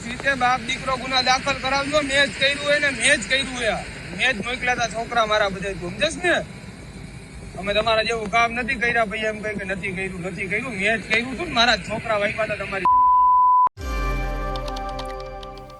રીતે બાપ દીકરો ગુના દાખલ કરાવજો. મેં જ કર્યું હોય ને મેં જ કર્યું હોય. મેં જ મોકલ્યા હતા છોકરા મારા બધા. સમજેશ ને? અમે તમારા જેવું કામ નથી કર્યા ભાઈ એમ કઈ કે નથી કર્યું. મેં જ કર્યું હતું ને. મારા છોકરા વાઈફા હતા તમારી.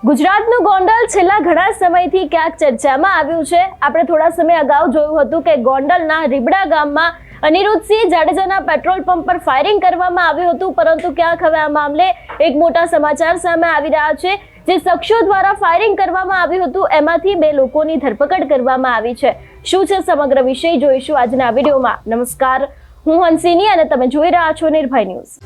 ગુજરાતનું ગોંડલ છેલ્લા ઘણા સમયથી ક્યાંક ચર્ચામાં આવ્યું છે. આપણે થોડા સમય અગાઉ જોયું હતું કે ગોંડલના રીબડા ગામમાં અનિરુદ્ધસિંહ જાડેજાના પેટ્રોલ પંપ પર ફાયરિંગ કરવામાં આવ્યું હતું, પરંતુ ક્યાંક હવે આ મામલે એક મોટા સમાચાર સામે આવી રહ્યા છે. જે શખ્સો દ્વારા ફાયરિંગ કરવામાં આવ્યું હતું એમાંથી 2 લોકોની ધરપકડ કરવામાં આવી છે. શું છે સમગ્ર વિષય જોઈશું આજના વિડીયોમાં. નમસ્કાર, હું હંસિની અને તમે જોઈ રહ્યા છો નિર્ભય ન્યૂઝ.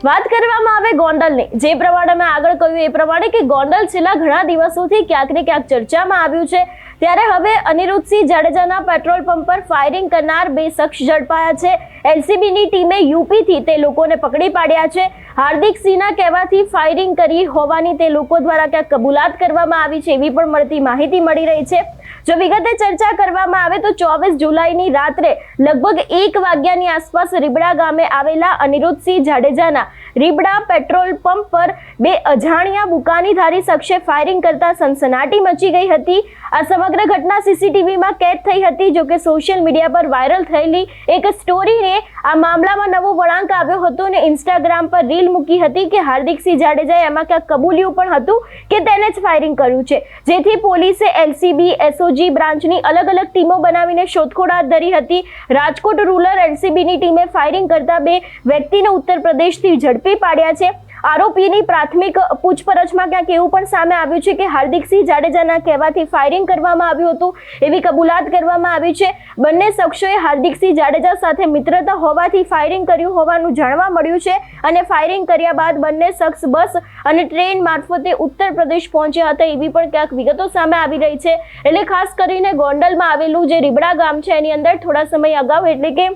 વાત કરવામાં આવે ગોંડલની, જે પ્રમાણે મેં આગળ કહ્યું એ પ્રમાણે કે ગોંડલ છેલ્લા ઘણા દિવસોથી ક્યાંક ને ક્યાંક ચર્ચામાં આવ્યું છે. ત્યારે હવે અનિરુદ્ધસિંહ જાડેજાના પેટ્રોલ પંપ પર ફાયરિંગ કરનાર 2 શખ્સ ઝડપાયા છે. એલસીબીની ટીમે યુપીથી તે લોકોને પકડી પાડ્યા છે. હાર્દિક સિંહના કહેવાથી ફાયરિંગ કરી હોવાની તે લોકો દ્વારા ક્યાંક કબૂલાત કરવામાં આવી છે એવી પણ મળતી માહિતી મળી રહી છે. જો વિગતે ચર્ચા કરવામાં આવે તો 24 જુલાઈની રાત્રે લગભગ 1 વાગ્યાની આસપાસ રીબડા ગામે આવેલા અનિરુદ્ધસિંહ જાડેજાના રીબડા પેટ્રોલ પંપ પર 2 અજાણ્યા બુકાનીધારી શખ્સે ફાયરિંગ કરતા સનસનાટી મચી ગઈ હતી. આ સમગ્ર ઘટના સીસીટીવીમાં કેદ થઈ હતી. જો કે સોશિયલ મીડિયા પર વાયરલ થયેલી એક સ્ટોરીને આ મામલામાં નવો વળાંક આવ્યો હતો અને ઇન્સ્ટાગ્રામ પર રીલ મૂકી હતી કે હાર્દિકસિંહ જાડેજાએ એમાં ક્યાંક કબૂલ્યું પણ હતું કે તેને જ ફાયરિંગ કર્યું છે. જેથી પોલીસે એલસીબી એસઓજી બ્રાન્ચની અલગ અલગ ટીમો બનાવીને શોધખોળ હાથ ધરી હતી. રાજકોટ રૂરલ એલસીબીની ટીમે ફાયરિંગ કરતા 2 વ્યક્તિને ઉત્તર પ્રદેશથી ઝડપી પાડ્યા છે. આરોપીની પ્રાથમિક પૂછપરછમાં ક્યાંક એવું પણ સામે આવ્યું છે કે હાર્દિકસિંહ જાડેજાના કહેવાથી ફાયરિંગ કરવામાં આવ્યું હતું એવી કબૂલાત કરવામાં આવી છે. બંને શખ્સોએ હાર્દિકસિંહ જાડેજા સાથે મિત્રતા હોવાથી ફાયરિંગ કર્યું હોવાનું જાણવા મળ્યું છે અને ફાયરિંગ કર્યા બાદ બંને શખ્સ બસ અને ટ્રેન મારફતે ઉત્તર પ્રદેશ પહોંચ્યા હતા એવી પણ ક્યાંક વિગતો સામે આવી રહી છે. એટલે ખાસ કરીને ગોંડલમાં આવેલું જે રીબડા ગામ છે એની અંદર થોડા સમય અગાઉ એટલે કે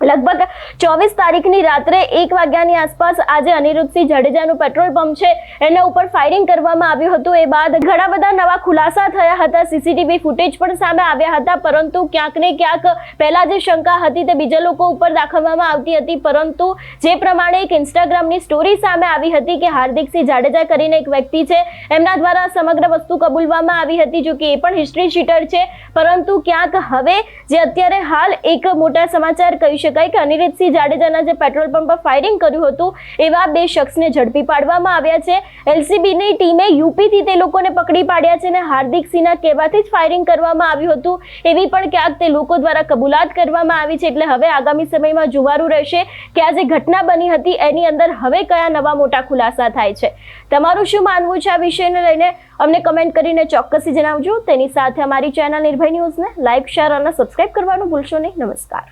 લગભગ 24 તારીખની રાત્રે 1 વાગ્યાની આસપાસ આજે અનિરુદ્ધસિંહ જાડેજાનું પેટ્રોલ પંપ છે એના ઉપર ફાયરિંગ કરવામાં આવ્યું હતું. એ બાદ ઘણા બધા નવા ખુલાસા થયા હતા. સીસીટીવી ફૂટેજ પણ સામે આવ્યા હતા, પરંતુ ક્યાંક ને ક્યાંક પહેલા જે શંકા હતી તે બીજા લોકો ઉપર દાખવવામાં આવતી હતી. પરંતુ જે પ્રમાણે એક ઇન્સ્ટાગ્રામની સ્ટોરી સામે આવી હતી કે હાર્દિકસિંહ જાડેજા કરીને એક વ્યક્તિ છે એમના દ્વારા સમગ્ર વસ્તુ કબૂલવામાં આવી હતી. જો કે એ પણ હિસ્ટ્રી શીટર છે, પરંતુ ક્યાંક હવે જે અત્યારે હાલ એક મોટા સમાચાર કહી શકાય કે અનિરુદ્ધસિંહ જાડેજાના જે પેટ્રોલ પંપ પર ફાયરિંગ કર્યું હતું એવા 2 શખ્સને ઝડપી પાડવામાં આવ્યા છે. એલસીબીની ટીમે યુપીથી તે લોકોને પકડી પાડ્યા છે અને હાર્દિકસિંહના કહેવાથી જ ફાયરિંગ કરવામાં આવ્યું હતું એવી પણ ક્યાંક તે લોકો દ્વારા કબૂલાત કરવામાં આવી છે. એટલે હવે આગામી સમયમાં જોવાનું રહેશે કે આ જે ઘટના બની હતી એની અંદર હવે કયા નવા મોટા ખુલાસા થાય છે. તમારું શું માનવું છે આ વિષયને લઈને અમને કમેન્ટ કરીને ચોક્કસથી જણાવજો. તેની સાથે અમારી ચેનલ નિર્ભય ન્યૂઝને લાઇક, શેર અને સબસ્ક્રાઇબ કરવાનું ભૂલશો નહીં. નમસ્કાર.